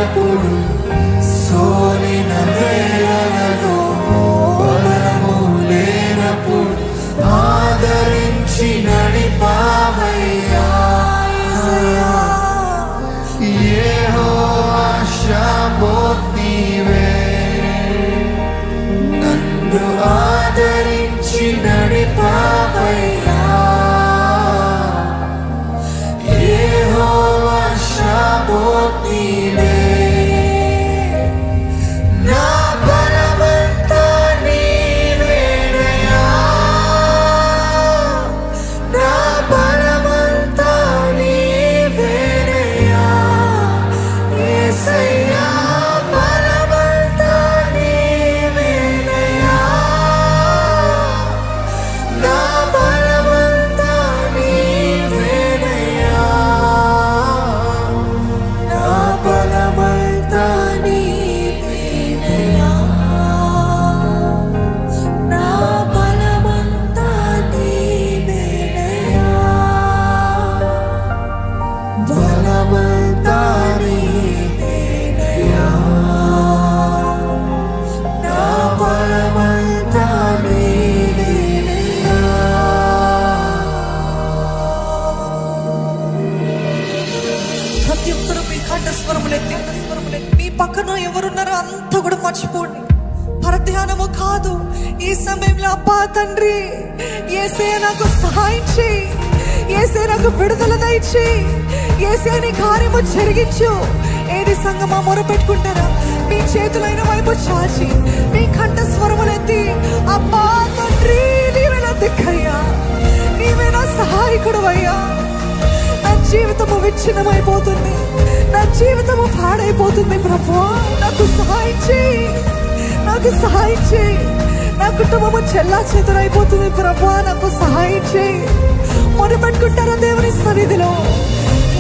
లేనప్పుడు, సోలిన వేళలలో బలము లేనప్పుడు ఆదరించి నడిపావయ్యా. యెహోవా షామోత్ నీవే, నన్ను ఆదరించి నడిపావయ్యా. యెహోవా షామోత్ నీవే, నా బలమంతా నీవేనయ్యా, నా బలమంతా నీవేనయ్యా. యేసయ్యా బలమంతా నీవేనయ్యా, నా బలమంతా నీవేనయ్యా, నా బలమంతా నీవేనయ్యా, నా బలమంతా నీవేనయ్యా, బలమంతా నీవేనయ్యా, నా బలమంతా నీవేనయ్యా. ప్రతి ఒక్కరు మీ కంఠస్వరములెత్తి మీ పక్కన ఎవరున్నారో అంతా కూడా మర్చిపోండి. పరధ్యానము కాదు. ఈ సమయంలో అబ్బా తండ్రి, యేసయ్య నాకు సహాయం చేయి, యేసయ్య నాకు విడుదల దయచేయి, యేసయ్య నీ కార్యము జరిగించు. ఏది సంగమా మొరపెట్టుకుంటారా? మీ చేతులైన వైపు చాచి మీ కంఠస్వరములెత్తి అబ్బా తండ్రి, నీవే నా దిక్కయ్యా, నీవే నా సహాయకుడు అయ్యా. నా జీవితము విచ్ఛిన్నమైపోతుంది, నా జీవితము పాడైపోతుంది ప్రభువా, నాకు సహాయం చేయి, నాకు సహాయం చేయి. నా కుటుంబము చెల్లా చెదరైపోతుంది ప్రభువా, నాకు సహాయం చేయి. మొరపెట్టుకుంటారా దేవుని సన్నిధిలో?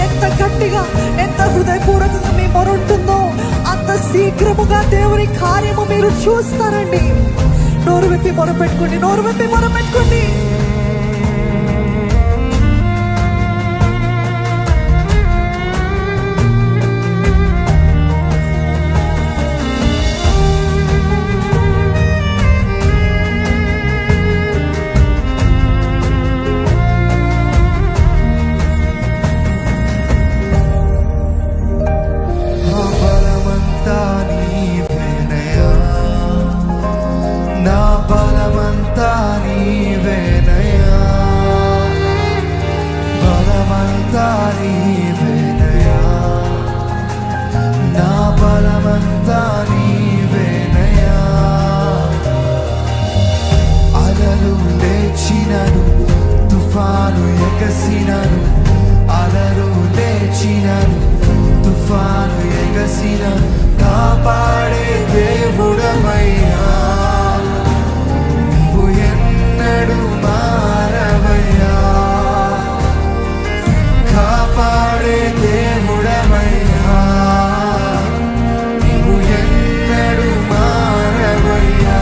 ఎంత గట్టిగా, ఎంత హృదయపూర్వకంగా మీ మొరుంటుందో అంత శీఘ్రముగా దేవుని కార్యము మీరు చూస్తారండి. నోరు విప్పి మొరపెట్టుకోండి, నోరు విప్పి మొరపెట్టుకోండి. నా బలమంతా నీవేనయ్యా, బలమంతా నీవేనయ్యా, నా బలమంతా నీవేనయ్యా. అలలు లేచినను, తుఫాను ఎగసినను, అలలు లేచినను, తుఫాను ఎగసినను, కాపాడే దేవుడవయ్యా. నీవు ఎన్నడూ మారవయ్యా, కాపాడే దేవుడవయ్యా. నీవు ఎన్నడూ మారవయ్యా.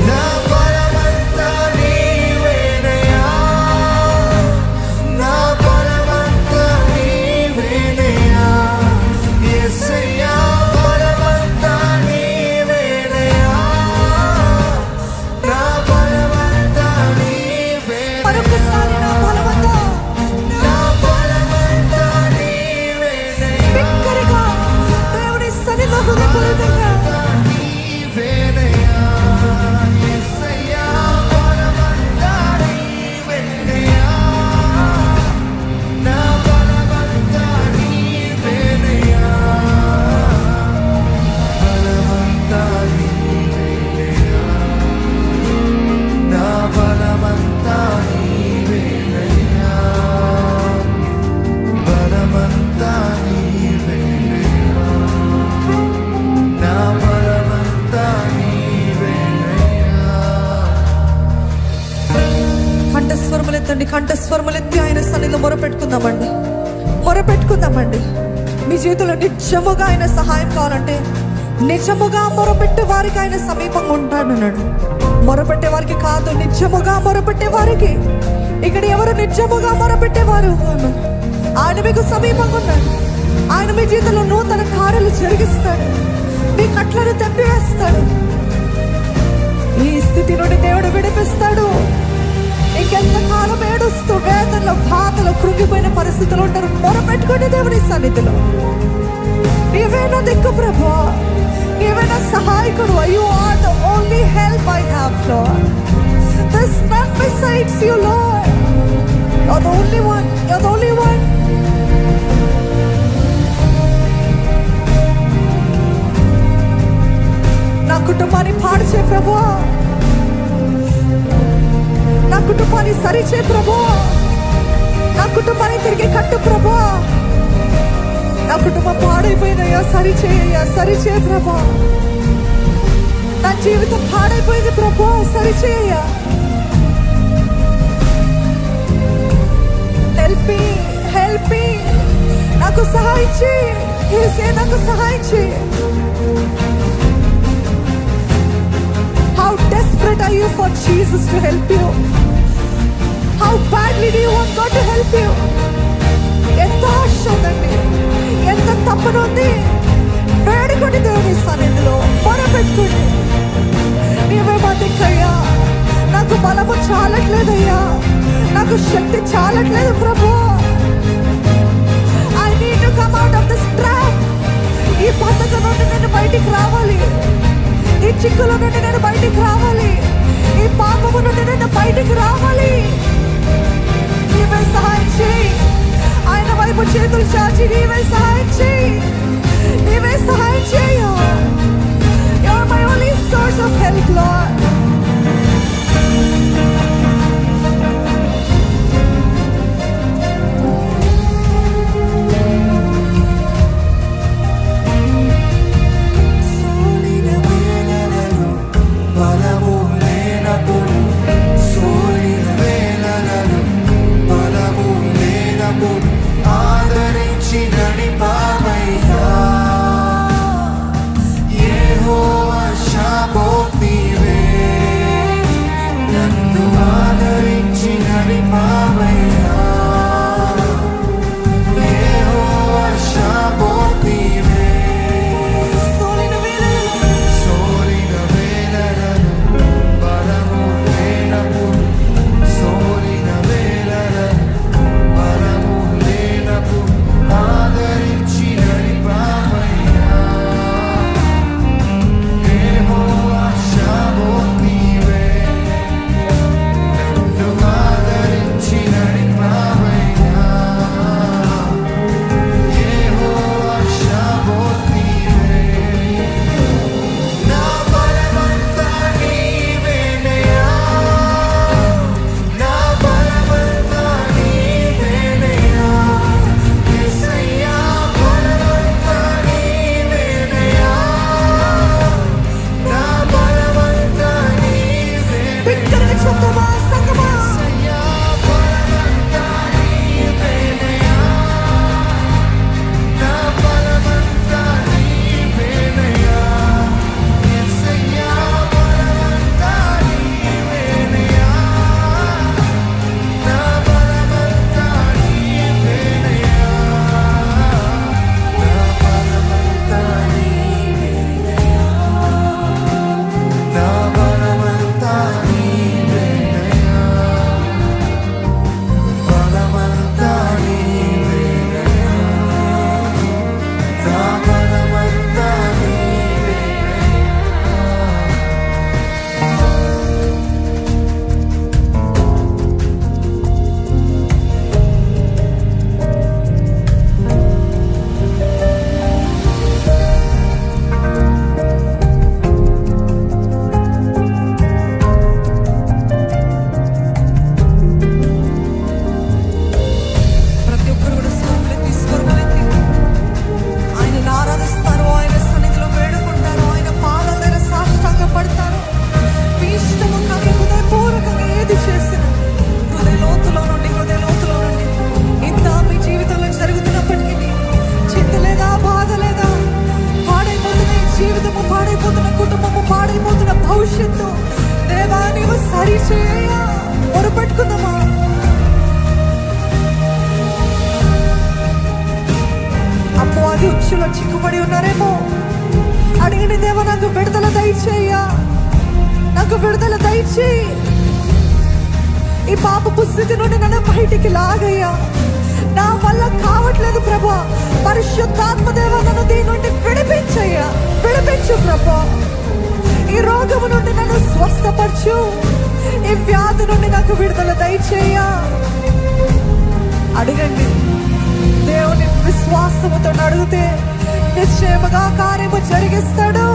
నా బలమంతా నీవేనయ్యా, నా బలమంతా నీవేనయ్యా. యేసయ్యా బలమంతా నీవేనయ్యా, నా బలమంతా నీవేనయ్యా. మరొకసారి నా బలమంతా, నా బలమంతా నీవేనయ్యా, బిగ్గరగా దేవుని సన్నిధిలో హృదయపూర్వకంగా నీవేనయ్యా. యేసయ్యా బలమంతా నీవేనయ్యా, నా బలమంతా నీవేనయ్యా, బలమంతా నీవేనయ్యా, నా బలమంతా నీవేనయ్యా, బలమంతా నీవేనయ్యా, నా బలమంతా నీవేనయ్యా. కంఠస్వరములెత్తండి, కంఠస్వరములెత్తి ఆయన సన్నిధిలో మొరపెట్టుకుందామండి, మొరపెట్టుకుందామండి. మీ జీవితంలో నిజముగా ఆయన సహాయం కావాలంటే నిజముగా మొరపెట్టే వారికి ఆయన సమీపంగా ఉంటానన్నాడు. మొరపెట్టే వారికి కాదు, నిజముగా మొరపెట్టే వారికి. ఇక్కడ ఎవరు నిజముగా మొరపెట్టేవారు ఆయన మీకు సమీపంగా ఉన్నాడు. ఆయన మీ జీవితంలో నూతన కార్యాలు జరిగిస్తాడు. మీ కట్లను తెంపివేస్తాడు. ఈ స్థితి నుండి దేవుడు విడిపిస్తాడు. ఇంకెంత కాలం ఏడుస్తూ వేదనలో బాధలో కృంగిపోయిన పరిస్థితులు ఉంటారు. మొరపెట్టుకోండి దేవుని సన్నిధిలో. నీవే నా దిక్కు ప్రభువా, నీవే నా సహాయకుడు. You are the only help I have, Lord. There's none besides you, Lord. You're the only one. You're the only one. నా కుటుంబాన్ని పాడు చేయ ప్రభువా, నా కుటుంబాన్ని సరిచే ప్రభువా, నా కుటుంబాన్ని తిరిగి కట్టు ప్రభువా. నా కుటుంబం పాడైపోయిందయ్యా, సరిచేయ్యా, సరిచే ప్రభువా. నా జీవితం పాడైపోయింది ప్రభువా, సరిచేయ్యా. హెల్ప్ మీ, నాకు సహాయం చేయి యేసయ్యా, నాకు సహాయం చేయి. How desperate are you for Jesus to help you? How badly do you want God to help you? ఎంత ఆశ ఉందండి, ఎంత తప్పన ఉంది. వేడుకోండి దేవుని సన్నిధిలో, మొరపెట్టుకోండి. నీవే మా దిక్కయ్యా, నాకు బలము చాలట్లేదయ్యా, నాకు శక్తి చాలట్లేదు ప్రభు. I need to come out of this trap. ఈ పద్ధతి నుండి నేను బయటికి రావాలి. ఈ చిక్కుల నుండి నేను బయటికి రావాలి. ఈ పాపము నుండి నేను బయటికి రావాలి. నీవే సహాయం చేయి. ఆయన వైపు చేతులు చాచి నీవే సహాయం చేయి, నీవే సహాయం చేయు. You are my only source of help, Lord. సాక్షులు చిక్కుబడి ఉన్నారేమో. అడిగిన దేవా, నాకు విడుదల దయచేయ్యా, నాకు విడుదల దయచేయి. ఈ పాపపు స్థితి నుండి నన్ను బయటికి లాగయ్యా. నా వల్ల కావట్లేదు ప్రభా. పరిశుద్ధాత్మ దేవా, నన్ను దీని నుండి విడిపించయ్యా, విడిపించు ప్రభా. ఈ రోగము నుండి నన్ను స్వస్థపరచు. ఈ వ్యాధి నుండి నాకు విడుదల దయచేయ్యా. అడగండి, దేవుని విశ్వాసముతో అడిగితే నిశ్చయముగా కార్యము జరిగిస్తాడు.